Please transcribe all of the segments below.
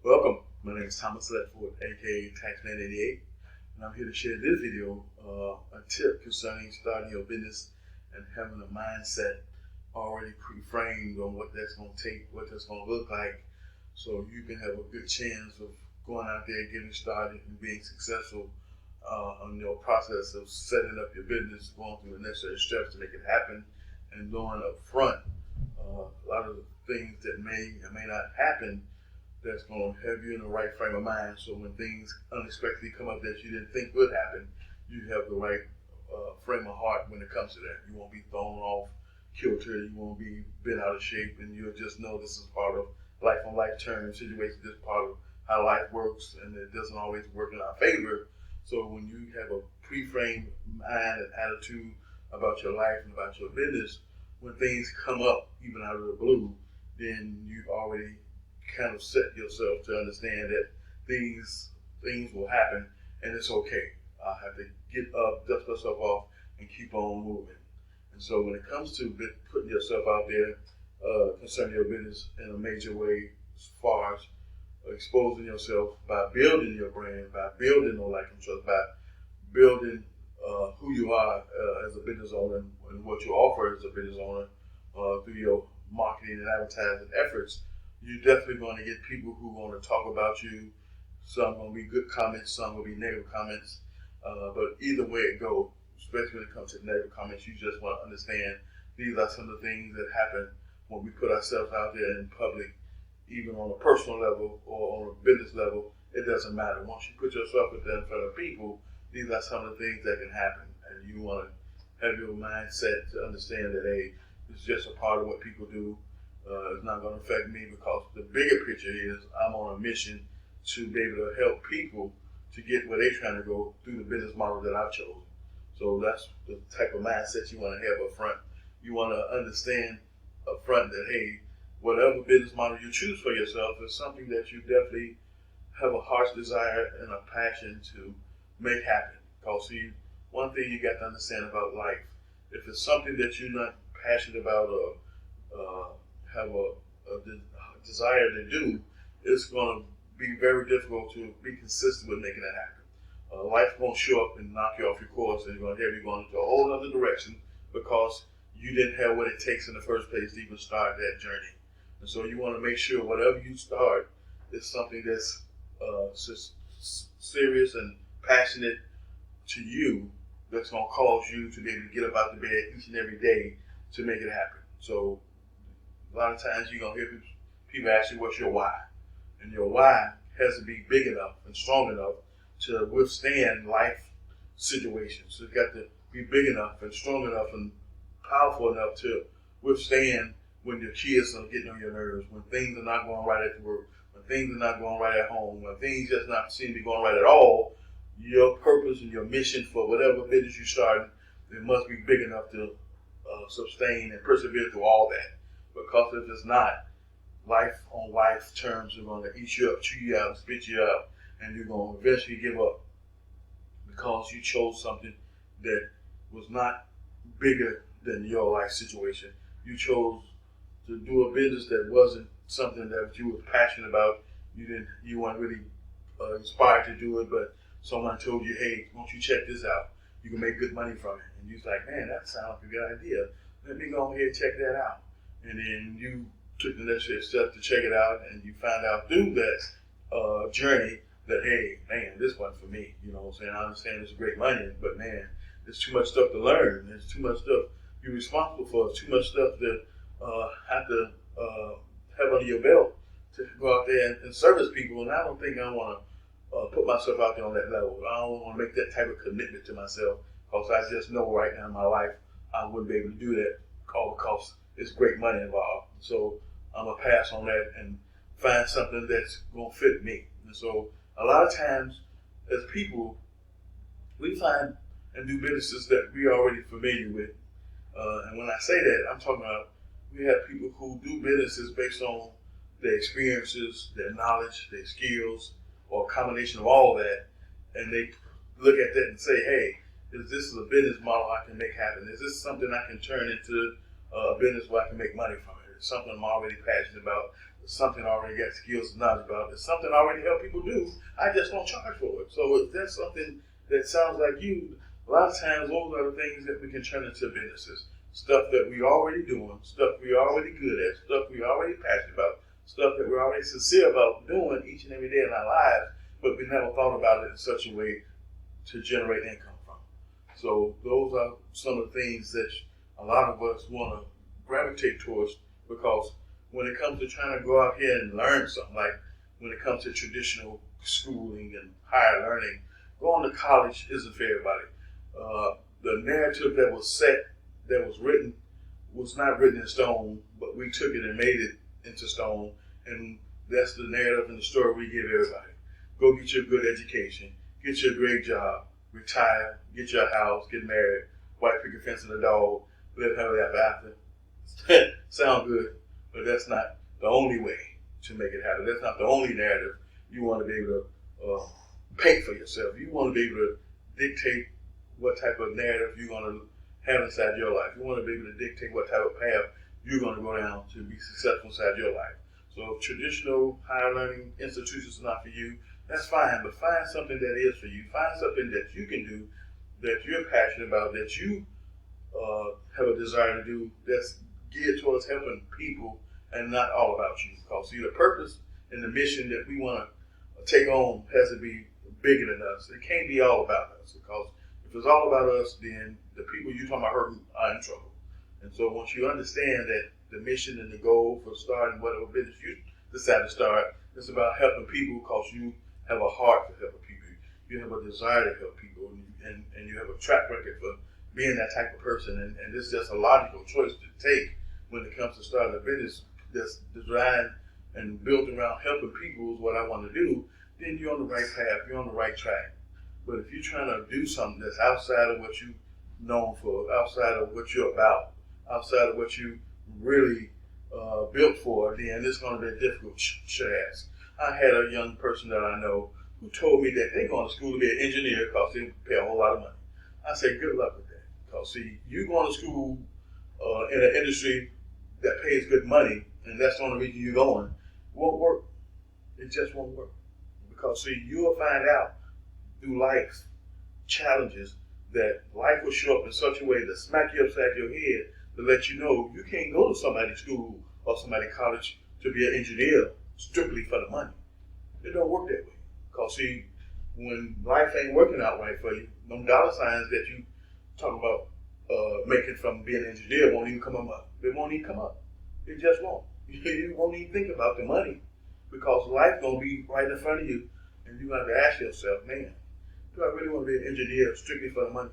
Welcome. My name is Thomas Ledford, aka Taxman88, and I'm here to share this video, a tip concerning starting your business and having a mindset already pre-framed on what that's going to take, what that's going to look like, so you can have a good chance of going out there, getting started, and being successful on your process of setting up your business, going through the necessary steps to make it happen, and knowing up front a lot of the things that may or may not happen that's going to have you in the right frame of mind. So when things unexpectedly come up that you didn't think would happen, you have the right frame of heart when it comes to that. You won't be thrown off kilter. You won't be bent out of shape, and you'll just know this is part of life on life terms situations. This is part of how life works, and it doesn't always work in our favor. So when you have a pre-framed mind and attitude about your life and about your business, when things come up, even out of the blue, then you've already kind of set yourself to understand that things will happen, and it's okay. I have to get up, dust myself off, and keep on moving. And so when it comes to putting yourself out there concerning your business in a major way, as far as exposing yourself by building your brand, by building no like and trust, by building who you are as a business owner and what you offer as a business owner through your marketing and advertising efforts, you're definitely going to get people who are going to talk about you. Some going to be good comments, some will be negative comments. But either way it goes, especially when it comes to negative comments, you just want to understand these are some of the things that happen when we put ourselves out there in public, even on a personal level or on a business level. It doesn't matter. Once you put yourself out there in front of people, these are some of the things that can happen. And you want to have your mindset to understand that, hey, it's just a part of what people do. It's not going to affect me, because the bigger picture is I'm on a mission to be able to help people to get where they're trying to go through the business model that I've chosen. So that's the type of mindset you want to have up front. You want to understand up front that, hey, whatever business model you choose for yourself is something that you definitely have a heart's desire and a passion to make happen. Because see, one thing you got to understand about life, if it's something that you're not passionate about or have a desire to do, it's going to be very difficult to be consistent with making that happen. Life won't show up and knock you off your course, and it's going to have you going into a whole other direction because you didn't have what it takes in the first place to even start that journey. And so you want to make sure whatever you start is something that's serious and passionate to you, that's going to cause you to be able to get up out of bed each and every day to make it happen. So a lot of times you're going to hear people ask you, what's your why? And your why has to be big enough and strong enough to withstand life situations. So it's got to be big enough and strong enough and powerful enough to withstand when your kids are getting on your nerves, when things are not going right at work, when things are not going right at home, when things just not seem to be going right at all. Your purpose and your mission for whatever business you're starting, it must be big enough to sustain and persevere through all that. Because if it's not, life on life terms are going to eat you up, chew you out, spit you out, and you're going to eventually give up because you chose something that was not bigger than your life situation. You chose to do a business that wasn't something that you were passionate about. You weren't really inspired to do it, but someone told you, hey, why don't you check this out? You can make good money from it. And you're like, man, that sounds like a good idea. Let me go ahead and check that out. And then you took the necessary step to check it out, and you found out through that journey that, hey, man, this wasn't for me. You know what I'm saying? I understand it's great money, but man, there's too much stuff to learn. There's too much stuff you're responsible for. There's too much stuff to have to have under your belt to go out there and service people. And I don't think I want to put myself out there on that level. I don't want to make that type of commitment to myself, because I just know right now in my life I wouldn't be able to do that, all because it's great money involved. So I'm going to pass on that and find something that's going to fit me. And so a lot of times as people, we find and do businesses that we're already familiar with. And when I say that, I'm talking about we have people who do businesses based on their experiences, their knowledge, their skills, or a combination of all that. And they look at that and say, hey, is this a business model I can make happen? Is this something I can turn into a business where I can make money from it? It's something I'm already passionate about. something I already got skills and knowledge about. It's something I already help people do. I just don't charge for it. So if that's something that sounds like you, a lot of times those are the things that we can turn into businesses. Stuff that we already doing, stuff we already good at, stuff we already passionate about, stuff that we're already sincere about doing each and every day in our lives, but we never thought about it in such a way to generate income from. So those are some of the things that a lot of us want to gravitate towards, because when it comes to trying to go out here and learn something, like when it comes to traditional schooling and higher learning, going to college isn't for everybody. The narrative that was set, that was written, was not written in stone, but we took it and made it into stone, and that's the narrative and the story we give everybody. Go get your good education, get your great job, retire, get your house, get married, white picket fence and a dog, live happily ever after. Sound good, but that's not the only way to make it happen. That's not the only narrative you want to be able to paint for yourself. You want to be able to dictate what type of narrative you're going to have inside your life. You want to be able to dictate what type of path you're going to go down to be successful inside your life. So if traditional higher learning institutions are not for you, that's fine, but find something that is for you. Find something that you can do, that you're passionate about, that you have a desire to do, that's geared towards helping people and not all about you. Because see, the purpose and the mission that we want to take on has to be bigger than us. It can't be all about us, because if it's all about us, then the people you're talking about hurting are in trouble. And so once you understand that the mission and the goal for starting whatever business you decide to start, it's about helping people, because you have a heart for helping people. You have a desire to help people, and you have a track record for being that type of person. And this is just a logical choice to take when it comes to starting a business that's designed and built around helping people is what I want to do. Then you're on the right path, you're on the right track. But if you're trying to do something that's outside of what you're known for, outside of what you're about, outside of what you really built for, then it's going to be a difficult task. I had a young person that I know who told me that they're going to school to be an engineer because they pay a whole lot of money. I said, good luck with that. Because see, you going to school in an industry that pays good money, and that's the only reason you're going, won't work. It just won't work. Because see, you'll find out through life challenges that life will show up in such a way to smack you upside your head to let you know you can't go to somebody's school or somebody's college to be an engineer strictly for the money. It don't work that way. Because see, when life ain't working out right for you, them dollar signs that you talk about making from being an engineer won't even come up. It won't even come up. It just won't. You won't even think about the money, because life's gonna be right in front of you, and you have to ask yourself, man, do I really want to be an engineer strictly for the money?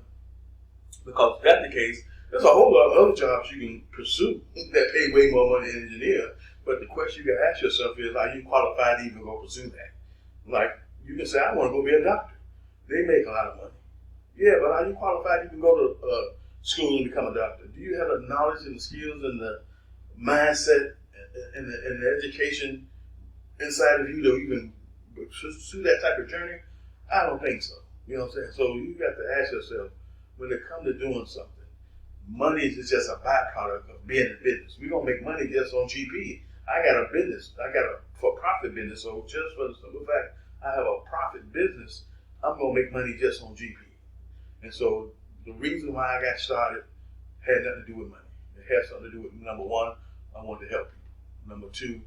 Because if that's the case, there's a whole lot of other jobs you can pursue that pay way more money than an engineer. But the question you can ask yourself is, are you qualified to even go pursue that? Like, you can say, I want to go be a doctor. They make a lot of money. Yeah, but are you qualified to even go to school and become a doctor? Do you have the knowledge and the skills and the mindset and the education inside of you to even pursue that type of journey? I don't think so. You know what I'm saying? So you got to ask yourself, when it comes to doing something, money is just a byproduct of being in business. We're going to make money just on GP. I got a business. I got a for-profit business. So just for the simple fact I have a profit business, I'm going to make money just on GP. And so the reason why I got started had nothing to do with money. It had something to do with, number one, I wanted to help people. Number two,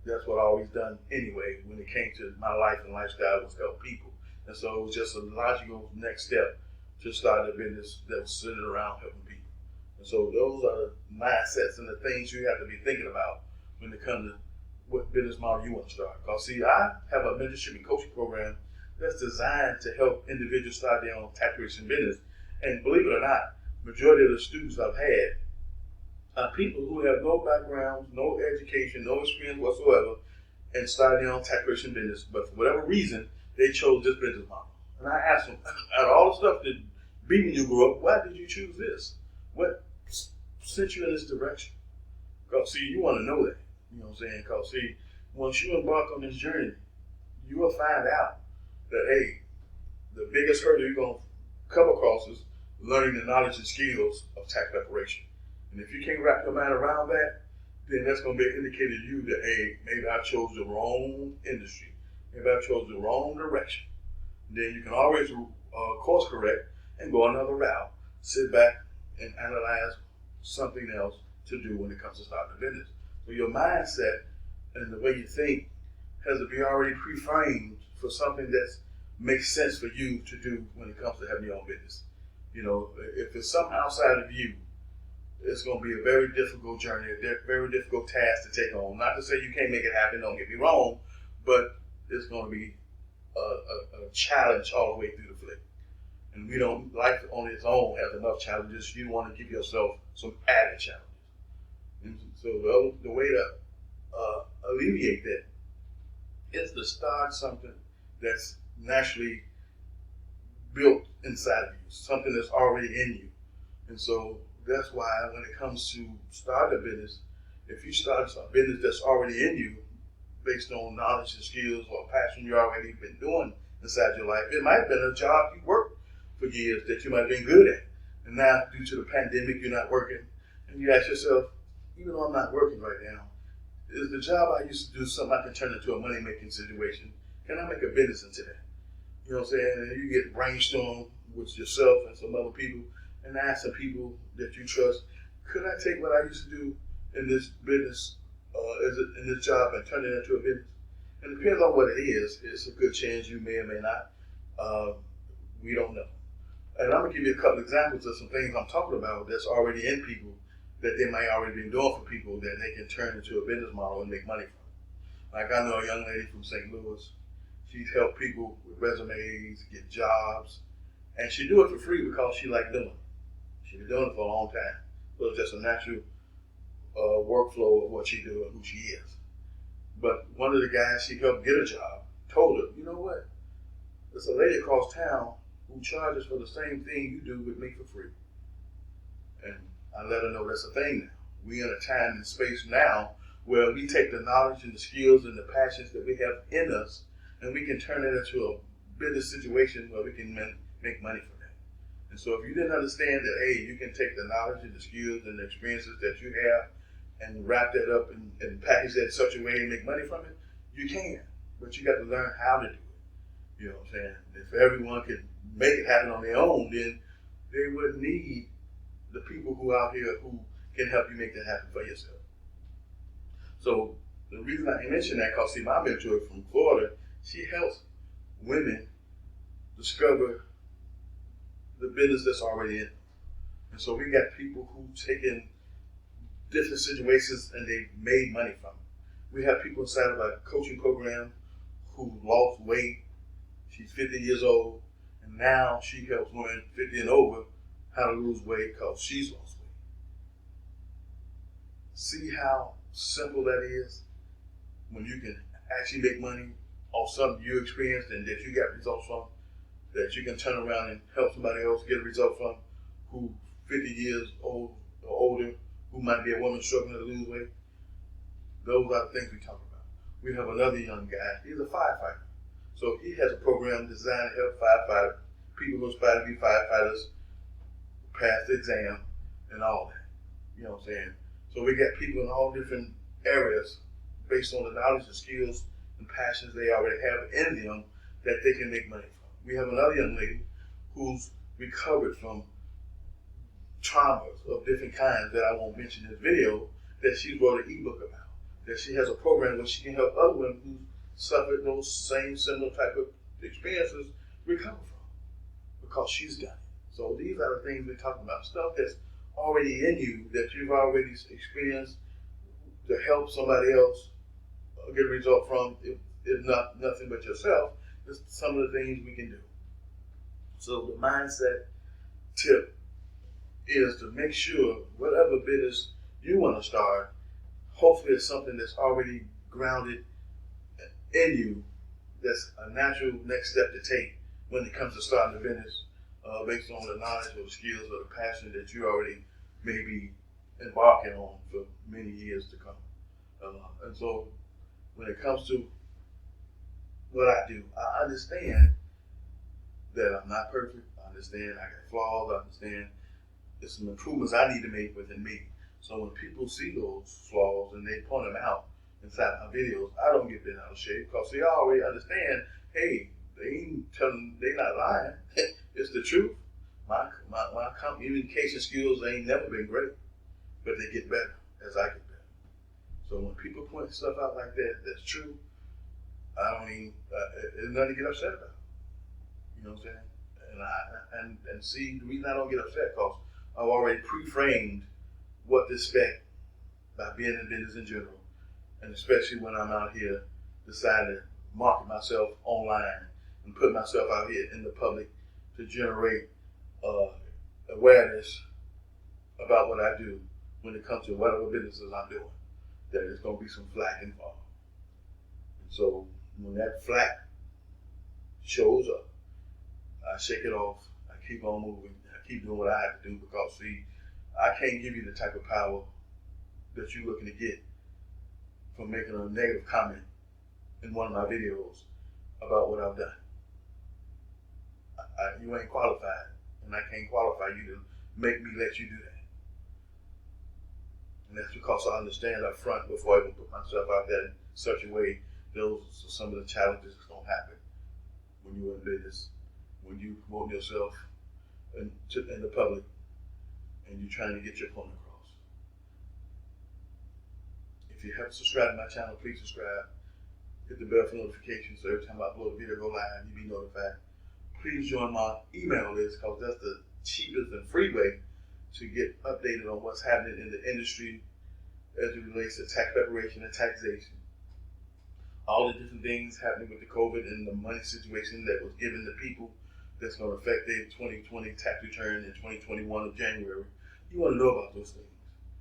that's what I always done anyway when it came to my life and lifestyle, was help people. And so it was just a logical next step to start a business that was centered around helping people. And so those are the mindsets and the things you have to be thinking about when it comes to what business model you want to start. Because see, I have a mentorship and coaching program that's designed to help individuals start their own tax creation business. And believe it or not, majority of the students I've had are people who have no background, no education, no experience whatsoever, and started their own tax creation business. But for whatever reason, they chose this business model. And I asked them, out of all the stuff that beat when you grew up, why did you choose this? What sent you in this direction? Because see, you want to know that. You know what I'm saying? Because see, once you embark on this journey, you will find out that, hey, the biggest hurdle you're going to come across is learning the knowledge and skills of tax preparation. And if you can't wrap your mind around that, then that's going to be an indicator to you that, hey, maybe I chose the wrong industry. Maybe I chose the wrong direction. Then you can always course correct and go another route. Sit back and analyze something else to do when it comes to starting a business. So your mindset and the way you think has to be already pre-framed for something that makes sense for you to do when it comes to having your own business. You know, if it's something outside of you, it's going to be a very difficult journey, a very difficult task to take on. Not to say you can't make it happen, don't get me wrong, but it's going to be a challenge all the way through the flick. And we don't, life on its own has enough challenges. You want to give yourself some added challenges. And so the way to alleviate that is to start something that's naturally built inside of you, something that's already in you. And so that's why when it comes to starting a business, if you start a business that's already in you, based on knowledge and skills or passion you already been doing inside your life, it might have been a job you worked for years that you might have been good at. And now, due to the pandemic, you're not working. And you ask yourself, even though I'm not working right now, is the job I used to do something I can turn into a money-making situation? Can I make a business into that? You know what I'm saying? And you get brainstorm with yourself and some other people and ask some people that you trust, could I take what I used to do in this business, in this job, and turn it into a business? And it depends on what it is. It's a good chance you may or may not. We don't know. And I'm going to give you a couple examples of some things I'm talking about that's already in people that they might already be doing for people that they can turn into a business model and make money from. Like I know a young lady from St. Louis. She's helped people with resumes, get jobs, and she do it for free because she likes doing it. She's been doing it for a long time. So it's just a natural workflow of what she do and who she is. But one of the guys she helped get a job told her, you know what? There's a lady across town who charges for the same thing you do with me for free. And I let her know that's a thing now. We in a time and space now where we take the knowledge and the skills and the passions that we have in us, and we can turn it into a business situation where we can make money from that. And so if you didn't understand that, hey, you can take the knowledge and the skills and the experiences that you have and wrap that up and package that in such a way and make money from it, you can. But you got to learn how to do it. You know what I'm saying? If everyone could make it happen on their own, then they wouldn't need the people who are out here who can help you make that happen for yourself. So the reason I mention that, because see, my mentor from Florida, she helps women discover the business that's already in them. And so we got people who taken different situations and they made money from it. We have people inside of our coaching program who lost weight. She's 50 years old, and now she helps women 50 and over how to lose weight because she's lost weight. See how simple that is? When you can actually make money off something you experienced and that you got results from, that you can turn around and help somebody else get a result from, who 50 years old or older, who might be a woman struggling to lose weight. Those are the things we talk about. We have another young guy. He's a firefighter. So he has a program designed to help firefighters, people who aspire to be firefighters, pass the exam and all that. You know what I'm saying? So we got people in all different areas based on the knowledge and skills and passions they already have in them that they can make money from. We have another young lady who's recovered from traumas of different kinds that I won't mention in this video, that she wrote an ebook about. That she has a program where she can help other women who suffered those same similar type of experiences recover from, because she's done it. So these are the things we're talking about, stuff that's already in you that you've already experienced to help somebody else get a result from, if not nothing but yourself. It's some of the things we can do. So the mindset tip is to make sure whatever business you want to start, hopefully it's something that's already grounded in you, that's a natural next step to take when it comes to starting a business, based on the knowledge or the skills or the passion that you already may be embarking on for many years to come. And so when it comes to what I do, I understand that I'm not perfect. I understand I got flaws. I understand there's some improvements I need to make within me. So when people see those flaws and they point them out inside my videos, I don't get bent out of shape because they already understand, hey, they ain't telling, they not lying. It's the truth. My communication skills ain't never been great, but they get better as I get better. So when people point stuff out like that, that's true. I don't even, there's nothing to get upset about. You know what I'm saying? And see, the reason I don't get upset because I've already pre-framed what to expect by being in business in general, and especially when I'm out here deciding to market myself online and put myself out here in the public to generate awareness about what I do when it comes to whatever businesses I'm doing. That there's going to be some flack involved. And so when that flack shows up, I shake it off. I keep on moving. I keep doing what I have to do because, see, I can't give you the type of power that you're looking to get from making a negative comment in one of my videos about what I've done. You ain't qualified, and I can't qualify you to make me let you do that. And that's because I understand up front before I even put myself out there in such a way, those are some of the challenges that's going to happen when you're in business, when you promote yourself in the public, and you're trying to get your point across. If you haven't subscribed to my channel, please subscribe. Hit the bell for notifications so every time I upload a video go live, you'll be notified. Please join my email list because that's the cheapest and free way to get updated on what's happening in the industry as it relates to tax preparation and taxation. All the different things happening with the COVID and the money situation that was given to people that's going to affect their 2020 tax return in 2021 of January. You want to know about those things.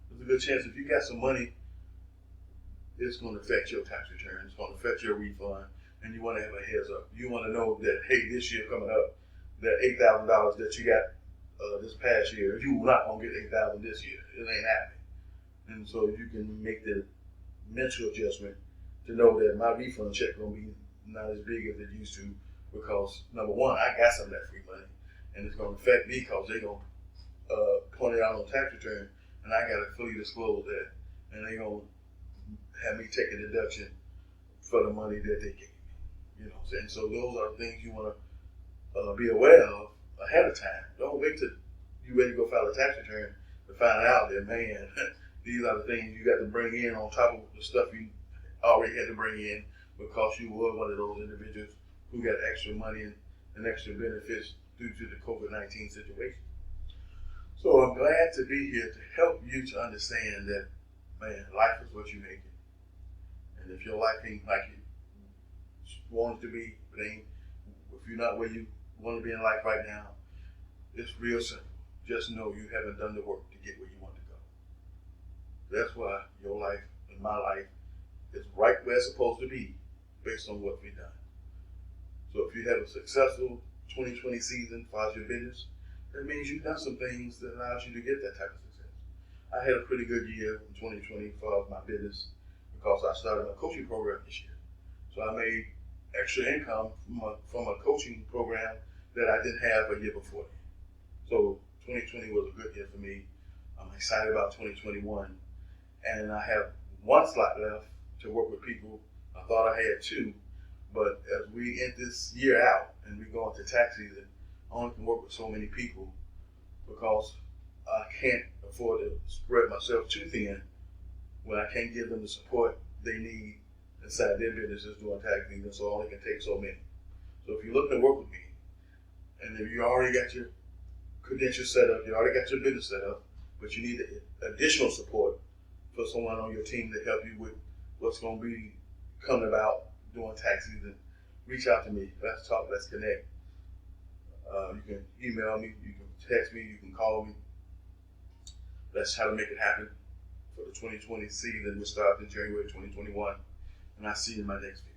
There's a good chance if you got some money, it's going to affect your tax return. It's going to affect your refund, and you want to have a heads up. You want to know that, hey, this year coming up, that $8,000 that you got this past year, you will not going to get $8,000 this year. It ain't happening. And so you can make the mental adjustment to know that my refund check going to be not as big as it used to because, number one, I got some of that free money, and it's going to affect me because they're going to point it out on tax return, and I got to fully disclose that, and they're going to have me take a deduction for the money that they gave me. You know what I'm saying? So those are the things you want to be aware of ahead of time. Don't wait till you're ready to go file a tax return to find out that, man, these are the things you got to bring in on top of the stuff you already had to bring in because you were one of those individuals who got extra money and extra benefits due to the COVID-19 situation. So I'm glad to be here to help you to understand that, man, life is what you make it. And if your life ain't like you want it to be, if you're not where you want to be in life right now, it's real simple. Just know you haven't done the work to get where you want to go. That's why your life and my life is right where it's supposed to be based on what we've done. So if you have a successful 2020 season as far as your business, that means you've done some things that allows you to get that type of success. I had a pretty good year in 2020 for my business because I started a coaching program this year. So I made extra income from a coaching program that I didn't have a year before. So 2020 was a good year for me. I'm excited about 2021. And I have one slot left to work with people. I thought I had two, but as we end this year out and we go into tax season, I only can work with so many people because I can't afford to spread myself too thin when I can't give them the support they need inside their businesses doing tax season, so I only can take so many. So if you're looking to work with me, and if you already got your credentials set up, you already got your business set up, but you need additional support for someone on your team to help you with what's going to be coming about during tax season, reach out to me. Let's talk, let's connect. You can email me, you can text me, you can call me. Let's try to make it happen for the 2020 season, which starts in January 2021. And I'll see you in my next video.